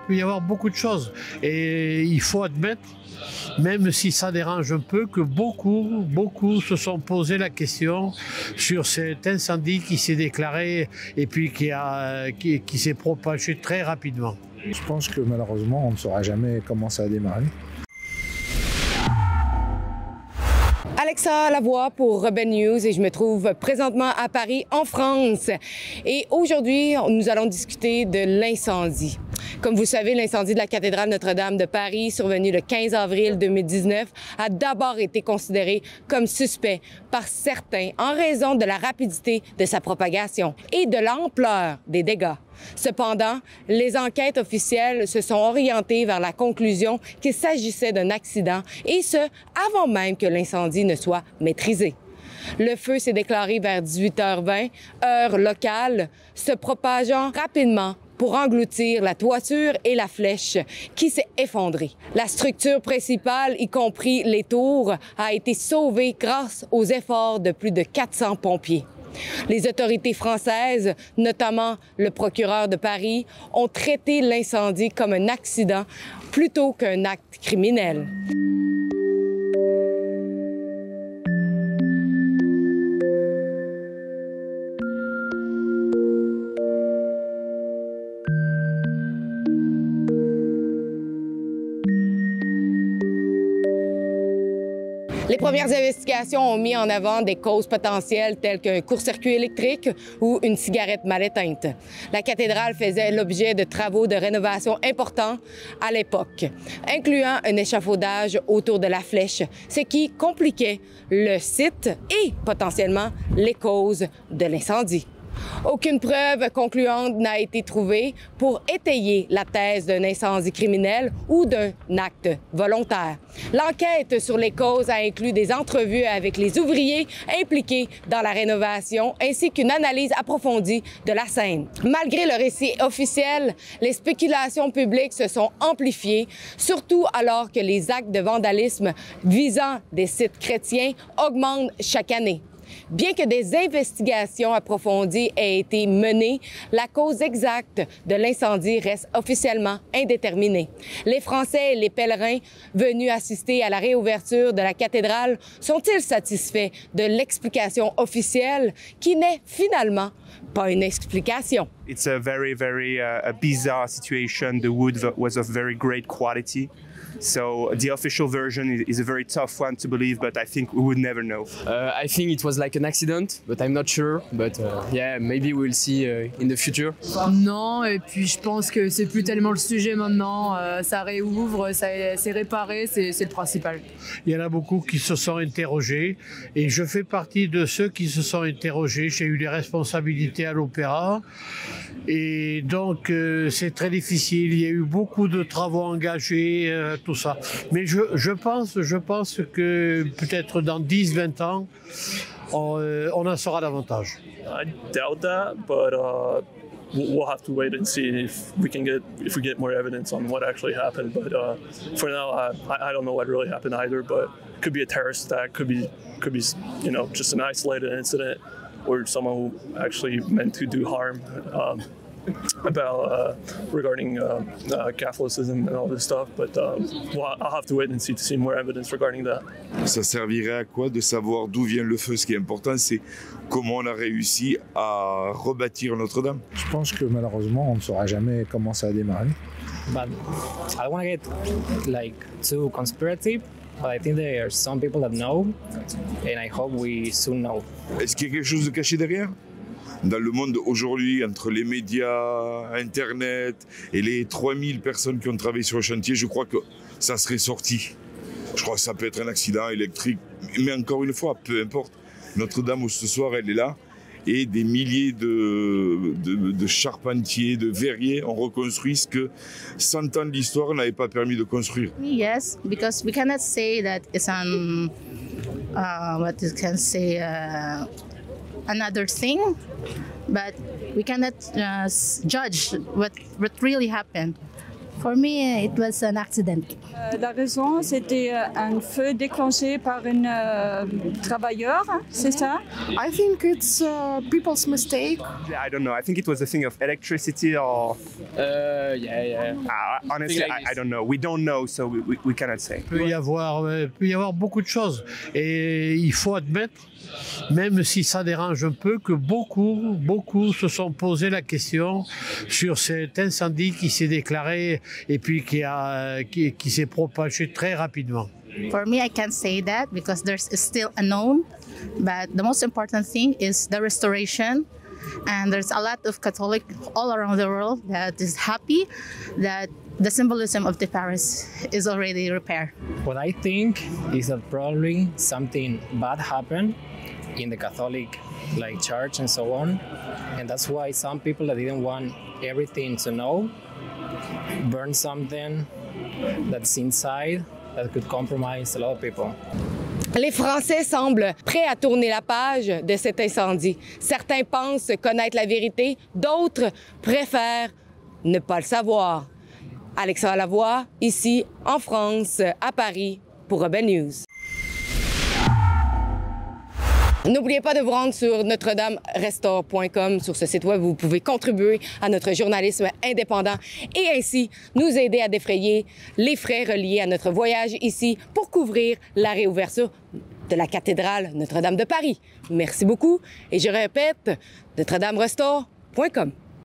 peut y avoir beaucoup de choses. Et il faut admettre, même si ça dérange un peu, que beaucoup se sont posé la question sur cet incendie qui s'est déclaré et puis qui s'est propagé très rapidement. Je pense que malheureusement, on ne saura jamais comment ça a démarré. Alexa Lavoie pour Rebelle News et je me trouve présentement à Paris, en France. Et aujourd'hui, nous allons discuter de l'incendie. Comme vous savez, l'incendie de la cathédrale Notre-Dame de Paris, survenu le 15 avril 2019, a d'abord été considéré comme suspect par certains en raison de la rapidité de sa propagation et de l'ampleur des dégâts. Cependant, les enquêtes officielles se sont orientées vers la conclusion qu'il s'agissait d'un accident, et ce, avant même que l'incendie ne soit maîtrisé. Le feu s'est déclaré vers 18h20, heure locale, se propageant rapidement pour engloutir la toiture et la flèche qui s'est effondrée. La structure principale, y compris les tours, a été sauvée grâce aux efforts de plus de 400 pompiers. Les autorités françaises, notamment le procureur de Paris, ont traité l'incendie comme un accident plutôt qu'un acte criminel. Les premières investigations ont mis en avant des causes potentielles telles qu'un court-circuit électrique ou une cigarette mal éteinte. La cathédrale faisait l'objet de travaux de rénovation importants à l'époque, incluant un échafaudage autour de la flèche, ce qui compliquait le site et potentiellement les causes de l'incendie. Aucune preuve concluante n'a été trouvée pour étayer la thèse d'un incendie criminel ou d'un acte volontaire. L'enquête sur les causes a inclus des entrevues avec les ouvriers impliqués dans la rénovation ainsi qu'une analyse approfondie de la scène. Malgré le récit officiel, les spéculations publiques se sont amplifiées, surtout alors que les actes de vandalisme visant des sites chrétiens augmentent chaque année. Bien que des investigations approfondies aient été menées, la cause exacte de l'incendie reste officiellement indéterminée. Les Français et les pèlerins venus assister à la réouverture de la cathédrale sont-ils satisfaits de l'explication officielle qui n'est finalement pas une explication? It's a very bizarre situation. The wood was of very great quality. So the official version is a very tough one to believe, but I think we would never know. I think it was like an accident, but I'm not sure. But yeah, maybe we'll see in the future. Non, et puis je pense que c'est plus tellement le sujet maintenant. Ça réouvre, c'est réparé, c'est le principal. Il y en a beaucoup qui se sont interrogés et je fais partie de ceux qui se sont interrogés. J'ai eu des responsabilités à l'Opéra et donc c'est très difficile. Il y a eu beaucoup de travaux engagés, tout ça. Mais je pense que peut-être dans 10-20 ans, on en saura davantage. I doubt that, but we'll have to wait and see if we get more evidence on what actually happened. But for now, I don't know what really happened either. But it could be a terrorist attack, could be just an isolated incident, or someone who actually meant to do harm. Regarding Catholicism and all this stuff, but I'll have to wait and see more evidence regarding that. Ça servirait à quoi de savoir d'où vient le feu? Ce qui est important, c'est comment on a réussi à rebâtir Notre-Dame. Je pense que malheureusement, on ne saura jamais comment ça a démarré. But I don't want to get too conspirative. But I think there are some people that know, and I hope we soon know. Est-ce qu'il y a quelque chose de caché derrière? Dans le monde aujourd'hui, entre les médias, Internet et les 3000 personnes qui ont travaillé sur le chantier, je crois que ça serait sorti. Je crois que ça peut être un accident électrique, mais encore une fois, peu importe. Notre-Dame, ce soir, elle est là, et des milliers de charpentiers, de verriers ont reconstruit ce que 100 ans d'histoire n'avaient pas permis de construire. Yes, because we cannot say that it's another thing, but we cannot judge what really happened. For me, it was an accident. La raison, c'était un feu déclenché par un travailleur, c'est ça? I think it's people's mistake. I don't know. I think it was a thing of electricity or. Yeah. Honestly, I don't know. We don't know, so we cannot say. Il peut y avoir beaucoup de choses. Et il faut admettre, même si ça dérange un peu, que beaucoup se sont posé la question sur cet incendie qui s'est déclaré et puis qui s'est propagé très rapidement. For me, I can't say that because there's still unknown. But the most important thing is the restoration. And there's a lot of Catholic all around the world that is happy that the symbolism of the Paris is already repaired. What I think is that probably something bad happened in the Catholic church and so on, and that's why some people that didn't want everything to know burned something that's inside that could compromise a lot of people. Les Français semblent prêts à tourner la page de cet incendie. Certains pensent connaître la vérité, d'autres préfèrent ne pas le savoir. Alexandre Lavoie, ici en France, à Paris, pour Rebelle News. N'oubliez pas de vous rendre sur notre-dame-restaure.com. Sur ce site web, vous pouvez contribuer à notre journalisme indépendant et ainsi nous aider à défrayer les frais reliés à notre voyage ici pour couvrir la réouverture de la cathédrale Notre-Dame de Paris. Merci beaucoup et je répète, notre-dame-restaure.com.